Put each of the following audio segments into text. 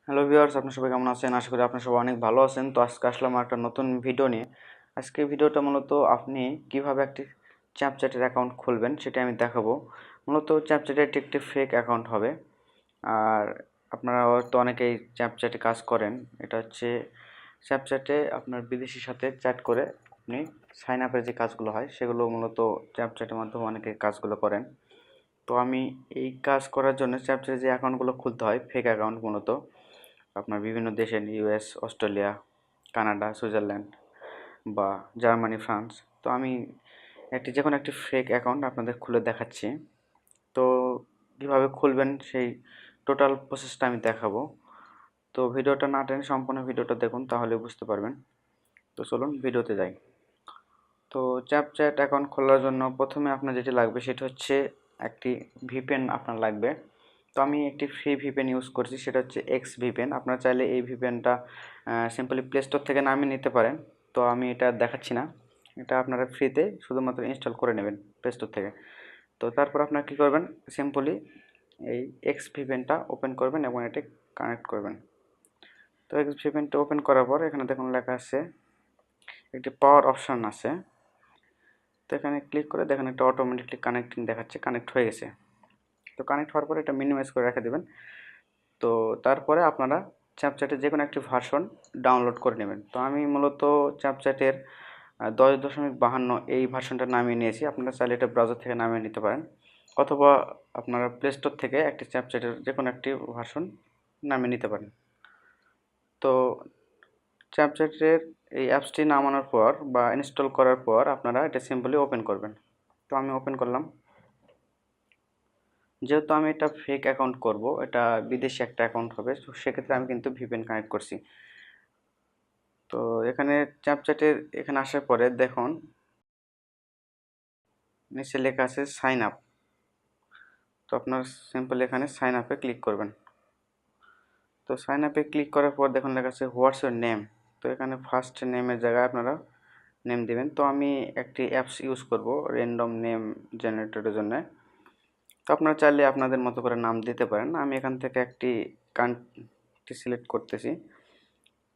Hello viewers, আপনারা সবাই কেমন আছেন? আশা করি আপনারা সবাই অনেক ভালো আছেন। তো আজকে আসলাম একটা নতুন ভিডিও নিয়ে। আজকে ভিডিওটা মূলত আপনি কিভাবে একটি স্ন্যাপচ্যাটের অ্যাকাউন্ট খুলবেন সেটা আমি দেখাবো। মূলত স্ন্যাপচ্যাটে এটি একটি ফেক অ্যাকাউন্ট হবে। আর আপনারা হয়তো অনেকেই স্ন্যাপচ্যাটে কাজ করেন। এটা হচ্ছে স্ন্যাপচ্যাটে আপনার বিদেশির সাথে চ্যাট করে আপনি সাইন আপের যে কাজগুলো হয় সেগুলো মূলত স্ন্যাপচ্যাটের মাধ্যমে অনেকে কাজগুলো করেন। তো আমি এই কাজ করার জন্য স্ন্যাপচ্যাটে যে অ্যাকাউন্টগুলো খুলতে হয় ফেক অ্যাকাউন্ট মূলত আপনার বিভিন্ন দেশের ইউএস, অস্ট্রেলিয়া, কানাডা, সুইজারল্যান্ড বা জার্মানি, ফ্রান্স। তো আমি যে কোনো একটি ফেক অ্যাকাউন্ট আপনাদের খুলে দেখাচ্ছি। তো কীভাবে খুলবেন সেই টোটাল প্রসেসটা আমি দেখাবো। তো ভিডিওটা না টেনে সম্পূর্ণ ভিডিওটা দেখুন, তাহলে বুঝতে পারবেন। তো চলুন ভিডিওতে যাই। তো স্ন্যাপচ্যাট অ্যাকাউন্ট খোলার জন্য প্রথমে আপনার যেটি লাগবে সেটা হচ্ছে একটি ভিপিএন আপনার লাগবে। তো আমি একটি ফ্রি ভিপিএন ইউজ করছি, সেটা হচ্ছে এক্স ভিপিএন। আপনারা চাইলে এই ভিপিএনটা সিম্পলি প্লে স্টোর থেকে নামিয়ে নিতে পারেন। তো আমি এটা দেখাচ্ছি না, এটা আপনারা ফ্রিতে শুধুমাত্র ইনস্টল করে নেবেন প্লে স্টোর থেকে। তো তারপর আপনারা কী করবেন, সিম্পলি এই এক্স ভিপিএনটা ওপেন করবেন এবং এটি কানেক্ট করবেন। তো এক্স ভিপিএনটা ওপেন করার পর এখানে দেখুন লেখা আছে, একটি পাওয়ার অপশান আছে। তো এখানে ক্লিক করে দেখেন একটা অটোমেটিকলি কানেক্টিং দেখাচ্ছে, কানেক্ট হয়ে গেছে। তো কানেক্ট হওয়ার পরে এটা মিনিমাইজ করে রেখে দেবেন। তো তারপরে আপনারা স্ন্যাপচ্যাটের যে কোনো একটি ভার্সন ডাউনলোড করে নেবেন। তো আমি মূলত স্ন্যাপচ্যাটের 10.52 এই ভার্সনটা নামিয়ে নিয়েছি। আপনারা চাইলে এটা ব্রাউজার থেকে নামিয়ে নিতে পারেন, অথবা আপনারা প্লে স্টোর থেকে একটি স্ন্যাপচ্যাটের যে কোনো একটি ভার্সন নামিয়ে নিতে পারেন। তো স্ন্যাপচ্যাটের এই অ্যাপসটি নামানোর পর বা ইনস্টল করার পর আপনারা এটা সিম্পলি ওপেন করবেন। তো আমি ওপেন করলাম। যেহেতু আমি এটা ফেক অ্যাকাউন্ট করব, এটা বিদেশি একটা অ্যাকাউন্ট হবে, তো সেক্ষেত্রে আমি কিন্তু ভিপিএন কানেক্ট করছি। তো এখানে স্ন্যাপচ্যাটের এখানে আসার পরে দেখুন নিচে লেখা আছে সাইন আপ। তো আপনার সিম্পল এখানে সাইন আপে ক্লিক করবেন। তো সাইন আপে ক্লিক করার পর দেখুন লেখা আছে হোয়াটস ইউর নেম। তো এখানে ফার্স্ট নেমের জায়গায় আপনারা নেম দেবেন। তো আমি একটি অ্যাপস ইউজ করব র্যান্ডম নেম জেনারেটরের জন্য। তো আপনারা চাইলে আপনাদের মতো করে নাম দিতে পারেন। আমি এখান থেকে একটি কান্ট্রি সিলেক্ট করতেছি।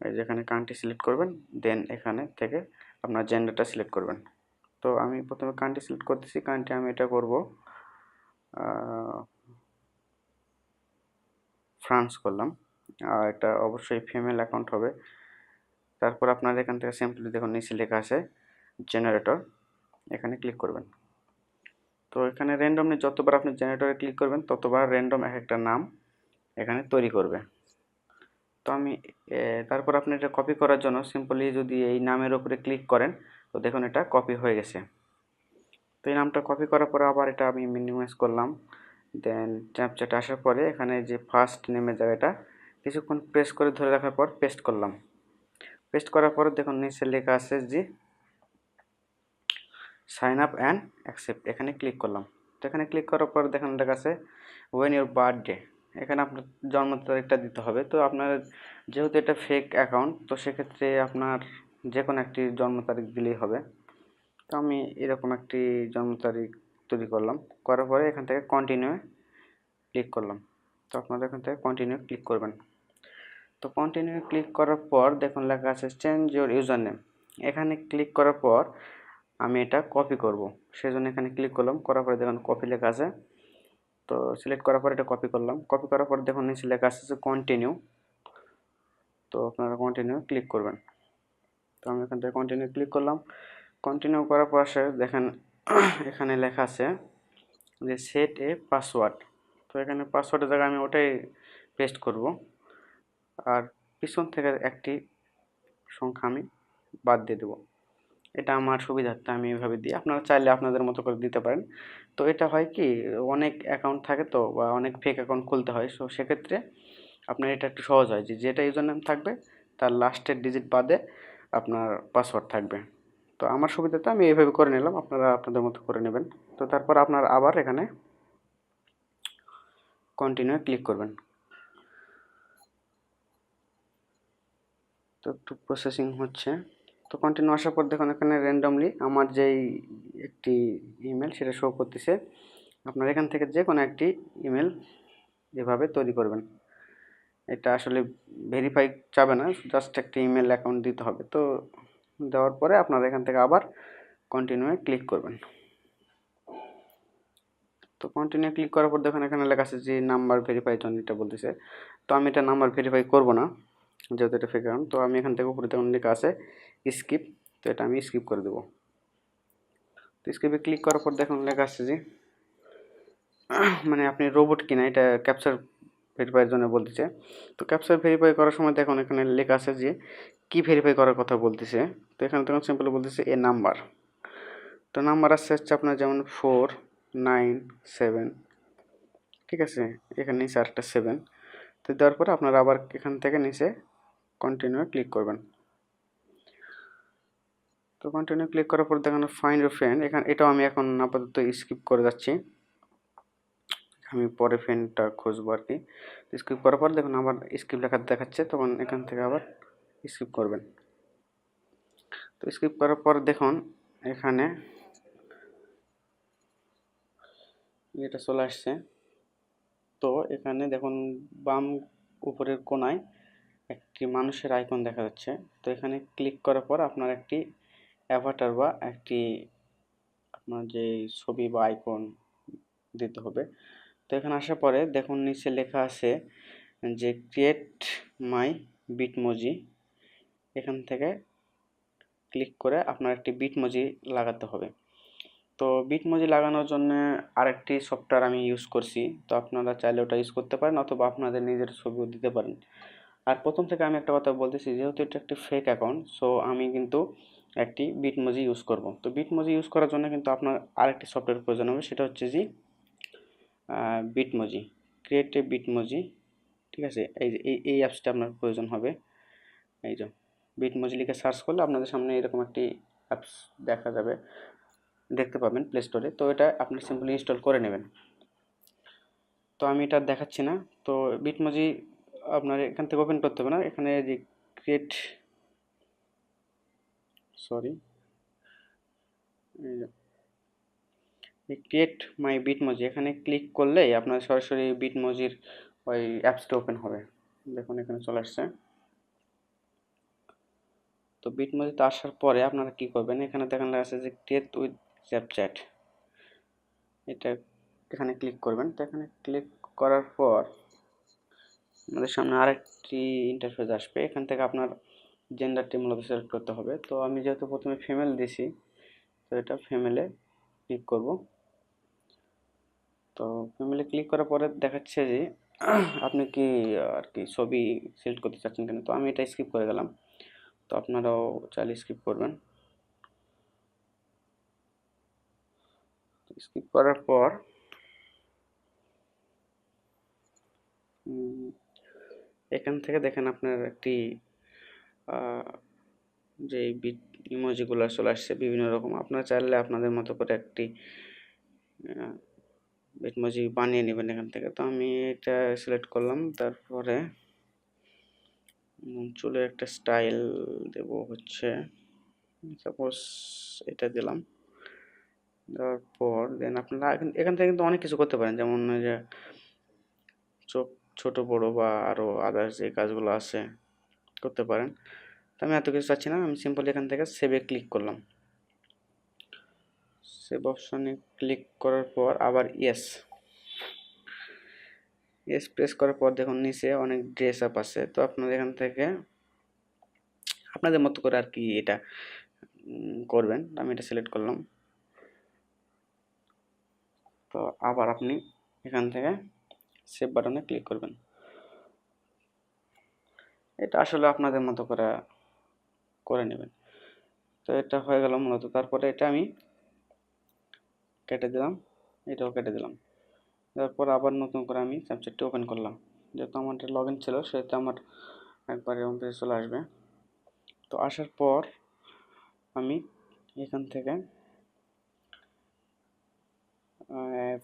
এই যে এখানে কান্ট্রি সিলেক্ট করবেন, দেন এখানে থেকে আপনার জেন্ডারটা সিলেক্ট করবেন। তো আমি প্রথমে কান্ট্রি সিলেক্ট করতেছি, কান্ট্রি আমি এটা করব ফ্রান্স করলাম। আর এটা অবশ্যই ফিমেল অ্যাকাউন্ট হবে। তারপর আপনারা এখান থেকে সিম্পলি দেখুন নিচে লেখা আছে জেনারেটর, এখানে ক্লিক করবেন। তো এখানে র্যান্ডমলি যতবার আপনি জেনারেটরে ক্লিক করবেন ততবার র্যান্ডম এক একটা নাম এখানে তৈরি করবে। তো আমি তারপর আপনি এটা কপি করার জন্য সিম্পলি যদি এই নামের উপরে ক্লিক করেন তো দেখুন এটা কপি হয়ে গেছে। তো এই নামটা কপি করার পরে আবার এটা আমি মিনিমাইজ করলাম। দেন স্ন্যাপচ্যাটে আসার পরে এখানে যে ফার্স্ট নেমের জায়গাটা কিছুক্ষণ প্রেস করে ধরে রাখার পর পেস্ট করলাম। পেস্ট করার পরে দেখুন নিচে লেখা আছে যে সাইন আপ অ্যান্ড অ্যাকসেপ্ট, এখানে ক্লিক করলাম। তো এখানে ক্লিক করার পর দেখুন লেখা আছে ওয়েন ইউর বার্থডে, এখানে আপনার জন্ম তারিখটা দিতে হবে। তো আপনার যেহেতু এটা ফেক অ্যাকাউন্ট, তো সেক্ষেত্রে আপনার যে কোনো একটি জন্ম তারিখ দিলেই হবে। তো আমি এরকম একটি জন্ম তারিখ তৈরি করলাম, করার পরে এখান থেকে কন্টিনিউ ক্লিক করলাম। তো আপনারা এখান থেকে কন্টিনিউ ক্লিক করবেন। তো কন্টিনিউ ক্লিক করার পর দেখুন লেখা আছে চেঞ্জ ইউর ইউজার নেম, এখানে ক্লিক করার পর আমি এটা কপি করব, সেজন্য এখানে ক্লিক করলাম। করার পরে দেখুন কপি লেখা আছে। তো সিলেক্ট করার পর এটা কপি করলাম। কপি করার পর দেখুন নিচে লেখা আছে যে কন্টিনিউ। তো আপনারা কন্টিনিউ ক্লিক করবেন। তো আমি এখান থেকে কন্টিনিউ ক্লিক করলাম। কন্টিনিউ করার পর দেখেন এখানে লেখা আছে যে সেট এ পাসওয়ার্ড। তো এখানে পাসওয়ার্ডের জায়গায় আমি ওটাই পেস্ট করব, আর পিছন থেকে একটি সংখ্যা আমি বাদ দিয়ে দেবো। এটা আমার সুবিধার্থে আমি এভাবে দিই, আপনারা চাইলে আপনাদের মতো করে দিতে পারেন। তো এটা হয় কি, অনেক অ্যাকাউন্ট থাকে তো বা অনেক ফেক অ্যাকাউন্ট খুলতে হয়, সো সেক্ষেত্রে আপনার এটা একটু সহজ হয় যে যেটা ইউজার নেম থাকবে তার লাস্টের ডিজিট বাদে আপনার পাসওয়ার্ড থাকবে। তো আমার সুবিধাতে আমি এইভাবে করে নিলাম, আপনারা আপনাদের মতো করে নেবেন। তো তারপর আপনার আবার এখানে কন্টিনিউ ক্লিক করবেন। তো একটু প্রসেসিং হচ্ছে। তো কন্টিনিউ আসার পর দেখুন এখানে র্যান্ডমলি আমার যেই একটি ইমেল সেটা শো করতেছে। আপনার এখান থেকে যে কোনো একটি ইমেল এভাবে তৈরি করবেন। এটা আসলে ভেরিফাই যাবে না, জাস্ট একটা ইমেল অ্যাকাউন্ট দিতে হবে। তো দেওয়ার পরে আপনারা এখান থেকে আবার কন্টিনিউয়ে ক্লিক করবেন। তো কন্টিনিউ ক্লিক করার পর দেখুন এখানে লেখা আছে যে নাম্বার ভেরিফাই জন্য এটা বলতেছে। তো আমি এটা নাম্বার ভেরিফাই করব না, যেহেতু এটা ফেক অ্যাকাউন্ট। তো আমি এখান থেকে উপরে দেখুন লেখা আছে স্কিপ, তো এটা আমি স্কিপ করে দেবো। তো স্কিপে ক্লিক করার পর দেখুন লেখা আছে যে মানে আপনি রোবট কিনা এটা ক্যাপচার ভেরিফাইয়ের জন্য বলতেছে। তো ক্যাপচার ভেরিফাই করার সময় দেখুন এখানে লেখা আছে যে কি ভেরিফাই করার কথা বলতেছে। তো এখানে দেখুন সিম্পলি বলতেছে এ নাম্বার। তো নাম্বার আসছে হচ্ছে আপনার যেমন 497, ঠিক আছে, এখানে নিচে আরেকটা 7। তো দেওয়ার পরে আপনারা আবার এখান থেকে নিচে কন্টিনিউ ক্লিক করবেন। তো কন্টিনিউ ক্লিক করার পর দেখুন ফাইন্ড ইউর ফ্রেন্ড, এখানে এটাও আমি এখন আপাতত স্কিপ করে যাচ্ছি, আমি পরে ফ্রেন্ডটা খুঁজবো আর কি। স্কিপ করার পর দেখুন আবার স্কিপ লেখা দেখাচ্ছে, তখন এখান থেকে আবার স্কিপ করবেন। তো স্কিপ করার পর দেখুন এখানে এটা চলে আসছে। তো এখানে দেখুন বাম উপরের কোনায় একটি মানুষের আইকন দেখা যাচ্ছে। তো এখানে ক্লিক করার পর আপনার একটি অ্যাভাটার বা একটি আপনার যে ছবি বা আইকন দিতে হবে। তো এখানে আসার পরে দেখুন নিচে লেখা আছে যে ক্রিয়েট মাই বিটমোজি, এখান থেকে ক্লিক করে আপনার একটি বিটমোজি লাগাতে হবে। তো বিটমোজি লাগানোর জন্য আরেকটি সফটওয়্যার আমি ইউজ করছি, তো আপনারা চাইলে ওটা ইউজ করতে পারেন অথবা আপনাদের নিজের ছবিও দিতে পারেন। আর প্রথম থেকে আমি একটা কথা বলতেছি, যেহেতু এটা একটি ফেক অ্যাকাউন্ট, সো আমি কিন্তু একটি বিটমোজি ইউজ করব। তো বিটমোজি ইউজ করার জন্য কিন্তু আপনার আরেকটি সফটওয়্যার প্রয়োজন হবে, সেটা হচ্ছে যে বিটমোজি, ক্রিয়েট এ বিটমোজি, ঠিক আছে। এই যে এই অ্যাপসটা আপনার প্রয়োজন হবে। এই যে বিটমোজি লিখে সার্চ করলে আপনাদের সামনে এরকম একটি অ্যাপস দেখা যাবে, দেখতে পাবেন প্লে স্টোরে। তো এটা আপনি সিম্পলি ইনস্টল করে নেবেন। তো আমি এটা দেখাচ্ছি না। তো বিটমোজি আপনার এখান থেকে ওপেন করতে হবে না, এখানে যে ক্রিয়েট সরি ক্রিয়েট মাই বিটমোজি, এখানে ক্লিক করলেই আপনার সরাসরি বিটমোজির ওই অ্যাপসটা ওপেন হবে। দেখুন এখানে চলে আসছে। তো বিটমোজিতে আসার পরে আপনারা কি করবেন, এখানে দেখেন লেখা আছে যে ক্রিয়েট উইথ স্ন্যাপচ্যাট, এটা এখানে ক্লিক করবেন। তো এখানে ক্লিক করার পর আমাদের সামনে আরেকটি ইন্টারফেস আসবে, এখান থেকে আপনার জেন্ডারটি মূলত সিলেক্ট করতে হবে। তো আমি যেহেতু প্রথমে ফিমেল দিছি, তো এটা ফিমেলে ক্লিক করব। তো ফিমেলে ক্লিক করার পরে দেখাচ্ছে যে আপনি কি আর কি ছবি সিলেক্ট করতে চাচ্ছেন কেন। তো আমি এটা স্কিপ করে গেলাম, তো আপনারাও চাইলে স্কিপ করবেন। স্কিপ করার পর এখান থেকে দেখেন আপনার একটি যে ইমোজিগুলো চলে আসছে বিভিন্ন রকম, আপনারা চাইলে আপনাদের মতো করে একটি ইমোজি বানিয়ে নেবেন এখান থেকে। তো আমি এটা সিলেক্ট করলাম, তারপরে চুলের একটা স্টাইল দেব, হচ্ছে সাপোজ এটা দিলাম। দেওয়ার পর দেন আপনারা এখান থেকে কিন্তু অনেক কিছু করতে পারেন, যেমন যে চোখ ছোট বড় বা আরও আদার্স যে কাজগুলো আছে করতে পারেন। তো আমি এত কিছু চাচ্ছি না, আমি সিম্পলি এখান থেকে সেভে ক্লিক করলাম। সেভ অপশনে ক্লিক করার পর আবার ইয়েস প্রেস করার পর দেখুন নিচে অনেক ড্রেস আপ আছে। তো আপনারা এখান থেকে আপনাদের মতো করে আর কি এটা করবেন। আমি এটা সিলেক্ট করলাম। তো আবার আপনি এখান থেকে সেভ বাটনে ক্লিক করবেন। এটা আসলে আপনাদের মতো করে নেবেন। তো এটা হয়ে গেল মূলত। তারপরে এটা আমি কেটে দিলাম, এটাও কেটে দিলাম। তারপর আবার নতুন করে আমি স্ন্যাপচ্যাটটি ওপেন করলাম। যেহেতু আমার লগ ইন ছিল সেহেতু আমার একবার এরকম পেজে চলে আসবে। তো আসার পর আমি এখান থেকে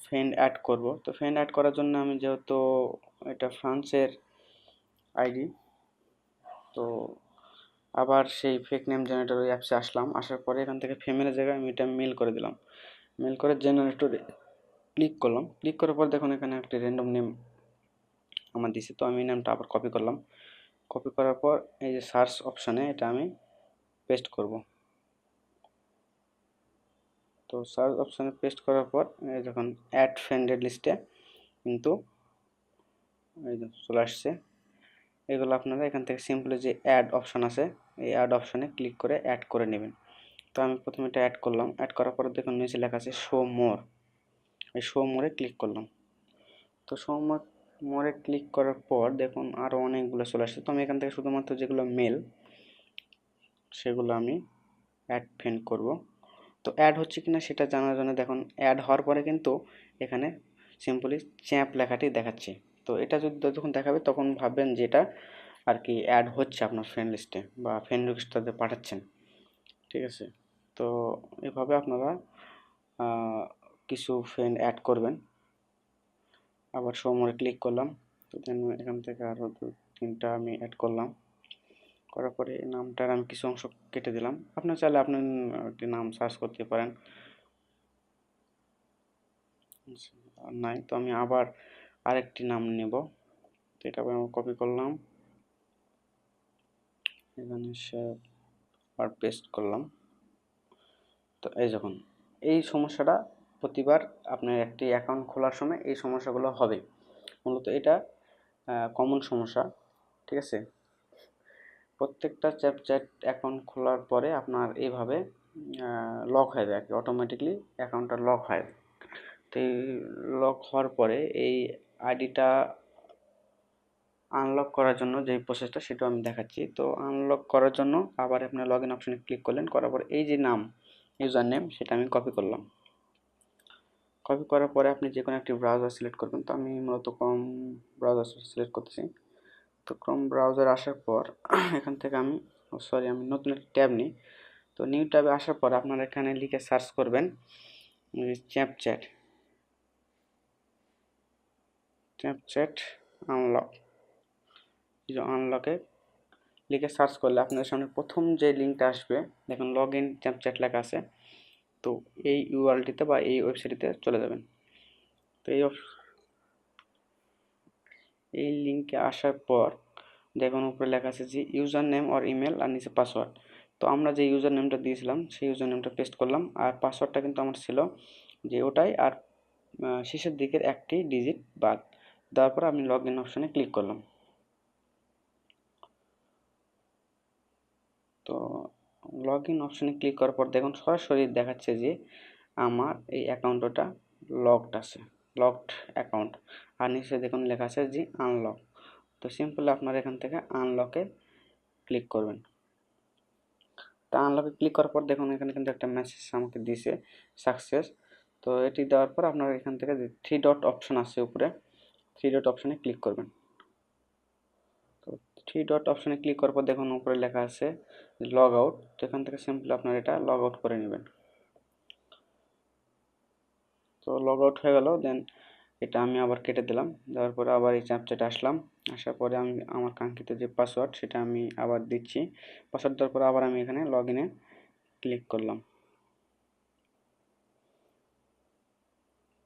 ফ্রেন্ড অ্যাড করব। তো ফ্রেন্ড অ্যাড করার জন্য আমি যেহেতু এটা ফ্রান্সের আইডি, তো আবার সেই ফেক নেম জেনারেটর ওই অ্যাপসে আসলাম। আসার পরে এখান থেকে ফিমেলের জায়গায় আমি এটা মেল করে দিলাম। মেল করে জেনারেটরে ক্লিক করলাম। ক্লিক করার পর দেখুন এখানে একটি র্যান্ডম নেম আমার দিছে। তো আমি এই নামটা আবার কপি করলাম। কপি করার পর এই যে সার্চ অপশানে এটা আমি পেস্ট করব। তো সার্চ অপশানে পেস্ট করার পর যখন অ্যাড ফ্রেন্ডেড লিস্টে কিন্তু এই যে চলে আসছে। এগুলো আপনারা এখান থেকে সিম্পলি যে অ্যাড অপশান আছে এই অ্যাড অপশানে ক্লিক করে অ্যাড করে নেবেন। তো আমি প্রথমে এটা অ্যাড করলাম। অ্যাড করার পর দেখুন নিচে লেখা আছে শো মোর। এই শো মোরে ক্লিক করলাম। তো শো মোরে ক্লিক করার পর দেখুন আরও অনেকগুলো চলে আসছে। তো আমি এখান থেকে শুধুমাত্র যেগুলো মেল সেগুলো আমি অ্যাড ফ্রেন্ড করব। তো অ্যাড হচ্ছে কিনা সেটা জানার জন্য দেখুন অ্যাড হওয়ার পরে কিন্তু এখানে সিম্পলি চ্যাম্প লেখাটি দেখাচ্ছে। তো এটা যদি যখন দেখাবে তখন ভাববেন যে এটা আর কি অ্যাড হচ্ছে আপনার ফ্রেন্ড লিস্টে বা ফ্রেন্ড রিকোয়েস্ট তাদের পাঠাচ্ছেন। ঠিক আছে, তো এভাবে আপনারা কিছু ফ্রেন্ড অ্যাড করবেন। আবার শো মোরে ক্লিক করলাম। তো দেন এখান থেকে আরও 2-3টা আমি অ্যাড করলাম। করার পরে নামটার আমি কিছু অংশ কেটে দিলাম। আপনার চাইলে আপনি একটি নাম সার্চ করতে পারেন। নাই তো আমি আবার আরেকটি নাম নেব। তো এটা আমি কপি করলাম, এখানে সেভ আর পেস্ট করলাম। তো এই যখন এই সমস্যাটা প্রতিবার আপনার একটি অ্যাকাউন্ট খোলার সময় এই সমস্যাগুলো হবে। মূলত এটা কমন সমস্যা। ঠিক আছে, প্রত্যেকটা চ্যাট অ্যাকাউন্ট খোলার পরে আপনার এইভাবে লক হয়ে যায়, অটোমেটিকলি অ্যাকাউন্টটা লক হয়। তো এই লক হওয়ার পরে এই আইডিটা আনলক করার জন্য যে প্রসেসটা সেটা আমি দেখাচ্ছি। তো আনলক করার জন্য আবার আপনার লগ ইন অপশানে ক্লিক করলেন, করার পর এই যে নাম ইউজার নেম সেটা আমি কপি করলাম। কপি করার পরে আপনি যে কোনো একটি ব্রাউজার সিলেক্ট করবেন। তো আমি মূলত ক্রোম ব্রাউজার সিলেক্ট করতেছি। তো ক্রোম ব্রাউজার আসার পর এখান থেকে আমি আমি নতুন একটি ট্যাব নিই। তো নিউ ট্যাবে আসার পর আপনারা এখানে লিখে সার্চ করবেন স্ন্যাপচ্যাট আনলক। এই যে আনলকে লিখে সার্চ করলে আপনাদের সামনে প্রথম যে লিঙ্কটা আসবে দেখুন লগ ইন স্ন্যাপচ্যাট লেখা আছে। তো এই ইউআরএলটিতে বা এই ওয়েবসাইটটিতে চলে যাবেন। তো এই লিঙ্কে আসার পর দেখুন উপরে লেখা আছে যে ইউজার নেম অর ইমেল আর নিচে পাসওয়ার্ড। তো আমরা যে ইউজার নেমটা দিয়েছিলাম সেই ইউজার নেমটা পেস্ট করলাম, আর পাসওয়ার্ডটা কিন্তু আমার ছিল যে ওটাই, আর শেষের দিকের একটি ডিজিট বাদ দেওয়ার পর আমি লগ ইন অপশানে ক্লিক করলাম। তো লগ ইন অপশানে ক্লিক করার পর দেখুন সরাসরি দেখাচ্ছে যে আমার এই অ্যাকাউন্টটা লকড আছে, লকড অ্যাকাউন্ট। আর নিচে দেখুন লেখা আছে যে আনলক। তো সিম্পলি আপনারা এখান থেকে আনলকে ক্লিক করবেন। তো আনলকে ক্লিক করার পর দেখুন এখানে কিন্তু একটা মেসেজ আমাকে দিয়েছে সাকসেস। তো এটি দেওয়ার পর আপনারা এখান থেকে যে 3 ডট অপশন আছে উপরে 3 ডট অপশনে ক্লিক করবেন। তো 3 ডট অপশনে ক্লিক করার পর দেখুন উপরে লেখা আছে লগ আউট। তো এখান থেকে সিম্পলি আপনারা এটা লগ আউট করে নেবেন। তো লগ আউট হয়ে গেল। দেন এটা আমি আবার কেটে দিলাম। দেওয়ার পরে আবার এই স্ন্যাপচ্যাটে আসলাম। আসার পরে আমি আমার কাঙ্ক্ষিত যে পাসওয়ার্ড সেটা আমি আবার দিচ্ছি। পাসওয়ার্ড দেওয়ার পরে আবার আমি এখানে লগ ইনে ক্লিক করলাম।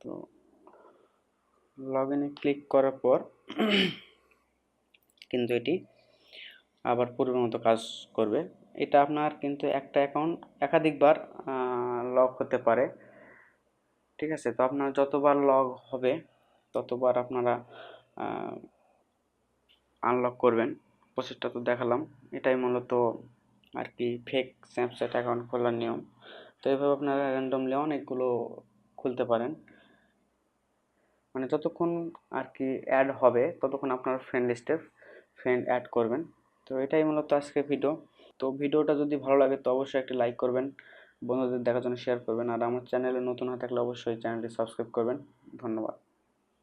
তো লগ ইনে ক্লিক করার পর কিন্তু এটি আবার পূর্বের মতো কাজ করবে। এটা আপনার কিন্তু একটা অ্যাকাউন্ট একাধিকবার লক হতে পারে। ঠিক আছে, তো আপনার যতবার লগ হবে ততবার আপনারা আনলক করবেন। প্রসেসটা তো দেখালাম, এটাই মূলত আর কি ফেক স্ন্যাপচ্যাট অ্যাকাউন্ট খোলার নিয়ম। তো এইভাবে আপনারা র্যান্ডমলি অনেকগুলো খুলতে পারেন। মানে যতক্ষণ আর কি অ্যাড হবে ততক্ষণ আপনার ফ্রেন্ড লিস্টে ফ্রেন্ড অ্যাড করবেন। তো এটাই মূলত আজকের ভিডিও। তো ভিডিওটা যদি ভালো লাগে তো অবশ্যই একটি লাইক করবেন, বন্ধুদের দেখার জন্য শেয়ার করবেন, আর আমার চ্যানেলে নতুন হয়ে থাকলে অবশ্যই চ্যানেলটি সাবস্ক্রাইব করবেন। ধন্যবাদ।